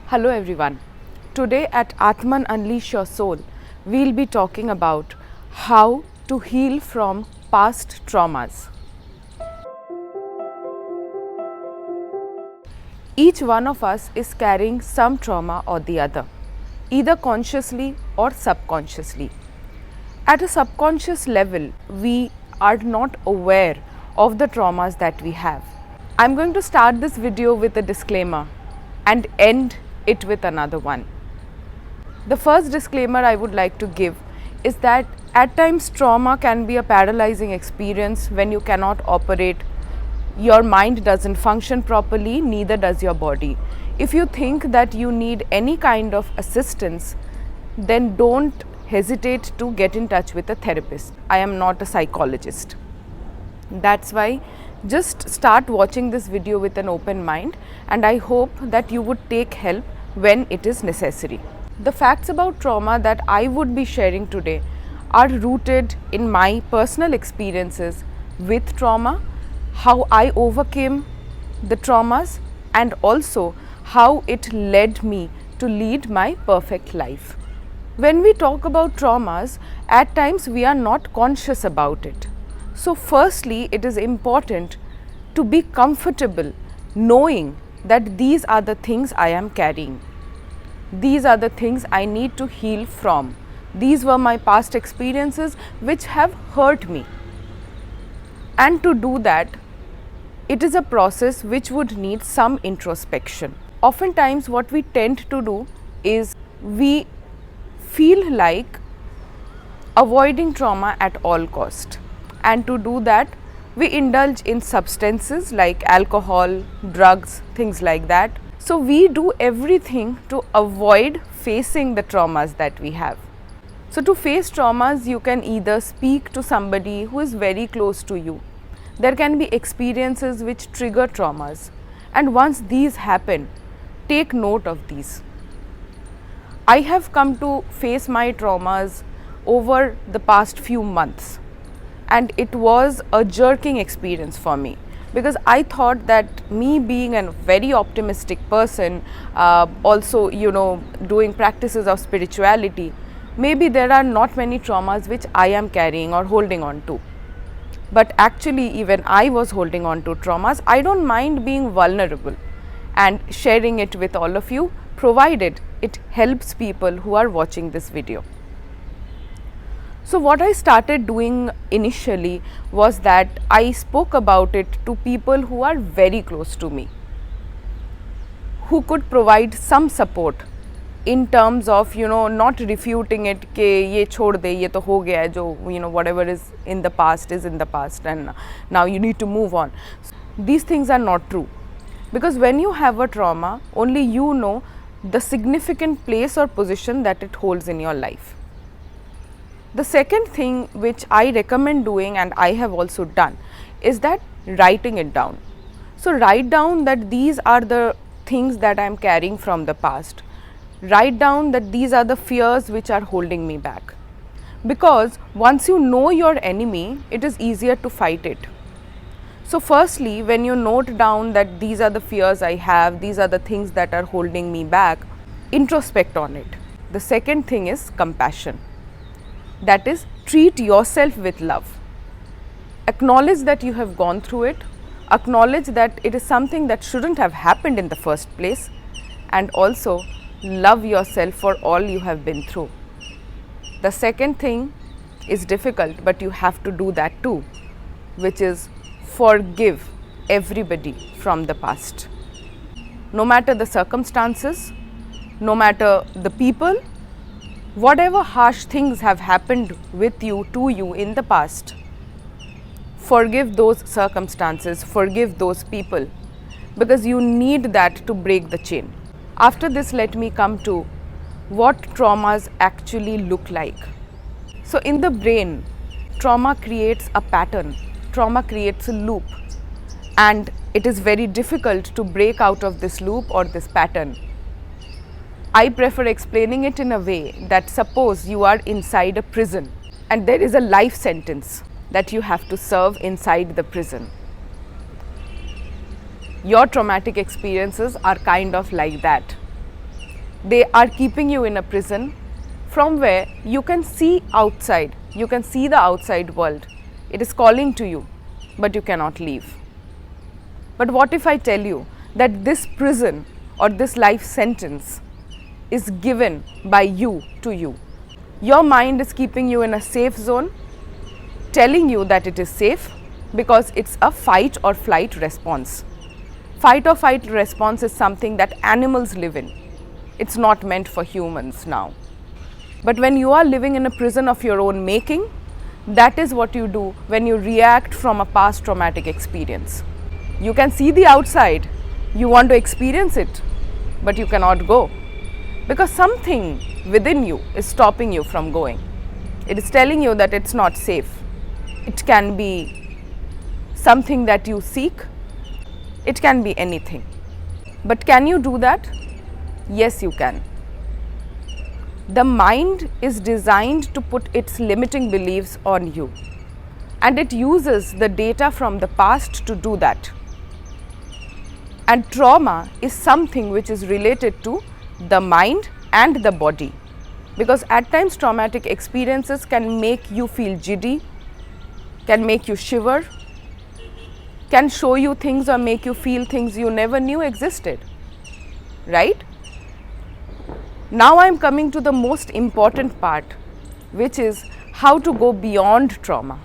Hello everyone. Today at Atman Unleash Your Soul, we'll be talking about how to heal from past traumas. Each one of us is carrying some trauma or the other, either consciously or subconsciously. At a subconscious level, we are not aware of the traumas that we have. I'm going to start this video with a disclaimer and end it with another one. The first disclaimer I would like to give is that at times trauma can be a paralyzing experience when you cannot operate. Your mind doesn't function properly, neither does your body. If you think that you need any kind of assistance, then don't hesitate to get in touch with a therapist. I am not a psychologist. That's why just start watching this video with an open mind, and I hope that you would take help when it is necessary. The facts about trauma that I would be sharing today are rooted in my personal experiences with trauma, how I overcame the traumas, and also how it led me to lead my perfect life. When we talk about traumas, at times we are not conscious about it. So firstly, it is important to be comfortable knowing that these are the things I am carrying. These are the things I need to heal from. These were my past experiences which have hurt me. And to do that, it is a process which would need some introspection. Oftentimes what we tend to do is we feel like avoiding trauma at all cost, and to do that we indulge in substances like alcohol, drugs, things like that. So we do everything to avoid facing the traumas that we have. So to face traumas, you can either speak to somebody who is very close to you. There can be experiences which trigger traumas, and once these happen, take note of these. I have come to face my traumas over the past few months, and it was a jerking experience for me, because I thought that me being a very optimistic person, also doing practices of spirituality, maybe there are not many traumas which I am carrying or holding on to. But actually even I was holding on to traumas. I don't mind being vulnerable and sharing it with all of you, provided it helps people who are watching this video. So what I started doing initially was that I spoke about it to people who are very close to me, who could provide some support in terms of not refuting it ke ye chhod de, ye to ho gaya hai, jo whatever is in the past and now you need to move on. These things are not true, because when you have a trauma, only you know the significant place or position that it holds in your life. The second thing which I recommend doing, and I have also done, is that writing it down. So write down that these are the things that I am carrying from the past. Write down that these are the fears which are holding me back. Because once you know your enemy, it is easier to fight it. So firstly, when you note down that these are the fears I have, these are the things that are holding me back, introspect on it. The second thing is compassion. That is, treat yourself with love. Acknowledge that you have gone through it. Acknowledge that it is something that shouldn't have happened in the first place. And also, love yourself for all you have been through. The second thing is difficult, but you have to do that too, which is forgive everybody from the past. No matter the circumstances, no matter the people, whatever harsh things have happened with you, to you in the past, forgive those circumstances, forgive those people, because you need that to break the chain. After this, let me come to what traumas actually look like. So in the brain, trauma creates a pattern, trauma creates a loop, and it is very difficult to break out of this loop or this pattern. I prefer explaining it in a way that, suppose you are inside a prison and there is a life sentence that you have to serve inside the prison. Your traumatic experiences are kind of like that. They are keeping you in a prison from where you can see outside, you can see the outside world. It is calling to you, but you cannot leave. But what if I tell you that this prison or this life sentence is given by you to you? Your mind is keeping you in a safe zone, telling you that it is safe because it's a fight or flight response. Fight or flight response is something that animals live in. It's not meant for humans now. But when you are living in a prison of your own making, that is what you do when you react from a past traumatic experience. You can see the outside, you want to experience it, but you cannot go because something within you is stopping you from going. It is telling you that it's not safe. It can be something that you seek, it can be anything. But can you do that? Yes, you can. The mind is designed to put its limiting beliefs on you, and it uses the data from the past to do that. And trauma is something which is related to the mind and the body, because at times traumatic experiences can make you feel giddy, can make you shiver, can show you things or make you feel things you never knew existed, right? Now I am coming to the most important part, which is how to go beyond trauma.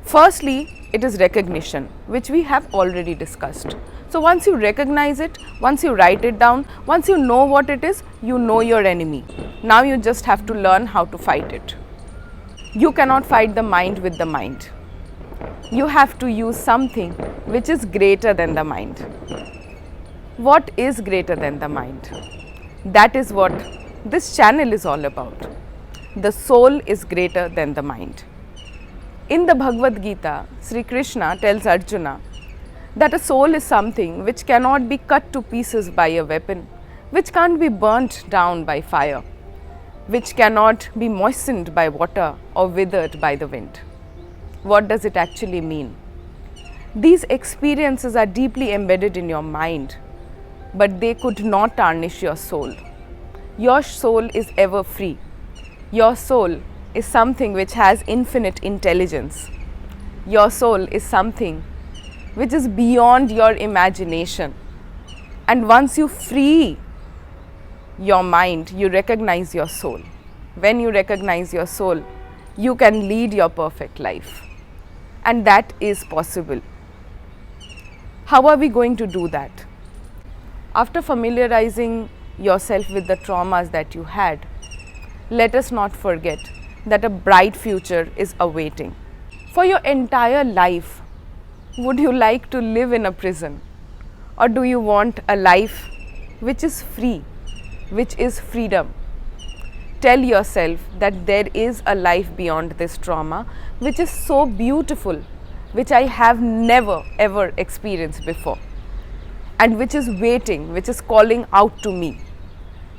Firstly, it is recognition, which we have already discussed. So once you recognize it, once you write it down, once you know what it is, you know your enemy. Now you just have to learn how to fight it. You cannot fight the mind with the mind. You have to use something which is greater than the mind. What is greater than the mind? That is what this channel is all about. The soul is greater than the mind. In the Bhagavad Gita, Sri Krishna tells Arjuna that a soul is something which cannot be cut to pieces by a weapon, which can't be burnt down by fire, which cannot be moistened by water or withered by the wind. What does it actually mean? These experiences are deeply embedded in your mind, but they could not tarnish your soul. Your soul is ever free. Your soul is something which has infinite intelligence. Your soul is something which is beyond your imagination. And once you free your mind, you recognize your soul. When you recognize your soul, you can lead your perfect life. And that is possible. How are we going to do that? After familiarizing yourself with the traumas that you had, let us not forget that a bright future is awaiting. For your entire life, would you like to live in a prison? Or do you want a life which is free, which is freedom? Tell yourself that there is a life beyond this trauma, which is so beautiful, which I have never ever experienced before, and which is waiting, which is calling out to me.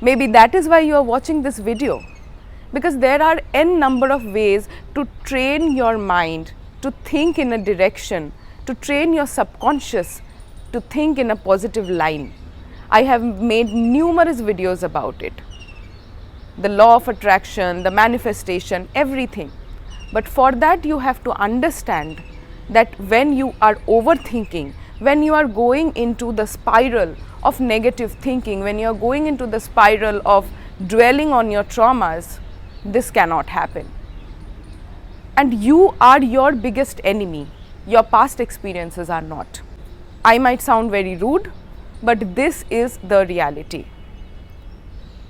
Maybe that is why you are watching this video, because there are n number of ways to train your mind to think in a direction, to train your subconscious to think in a positive line. I have made numerous videos about it. The law of attraction, the manifestation, everything. But for that you have to understand that when you are overthinking, when you are going into the spiral of negative thinking, when you are going into the spiral of dwelling on your traumas, this cannot happen. And you are your biggest enemy. Your past experiences are not. I might sound very rude, but this is the reality.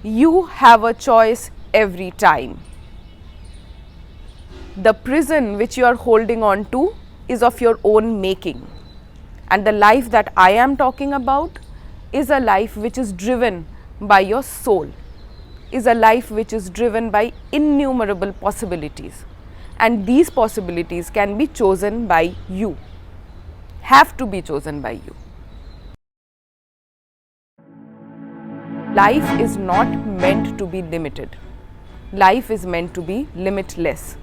You have a choice every time. The prison which you are holding on to is of your own making. And the life that I am talking about is a life which is driven by your soul, is a life which is driven by innumerable possibilities. And these possibilities can be chosen by you, have to be chosen by you. Life is not meant to be limited. Life is meant to be limitless.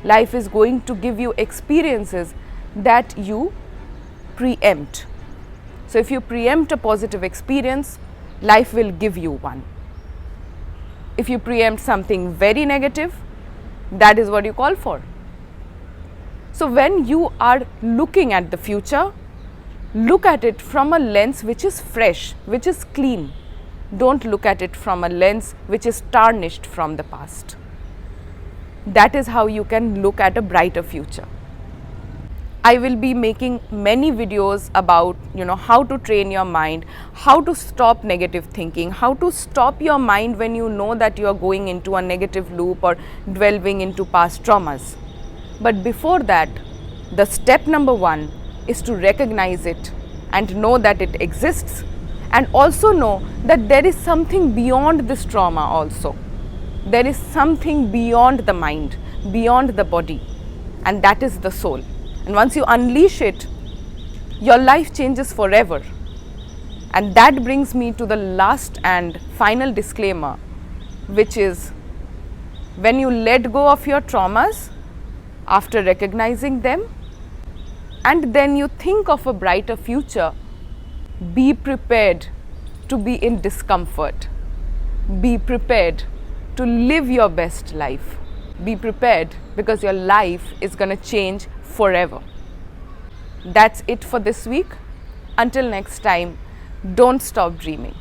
Life is going to give you experiences that you preempt. So if you preempt a positive experience, life will give you one. If you preempt something very negative, that is what you call for. So when you are looking at the future, look at it from a lens which is fresh, which is clean. Don't look at it from a lens which is tarnished from the past. That is how you can look at a brighter future. I will be making many videos about how to train your mind, how to stop negative thinking, how to stop your mind when you know that you are going into a negative loop or delving into past traumas. But before that, the step number 1 is to recognize it and know that it exists, and also know that there is something beyond this trauma also. There is something beyond the mind, beyond the body, and that is the soul. And once you unleash it, your life changes forever. And that brings me to the last and final disclaimer, which is when you let go of your traumas after recognizing them, and then you think of a brighter future, be prepared to be in discomfort. Be prepared to live your best life. Be prepared, because your life is going to change forever. That's it for this week. Until next time, don't stop dreaming.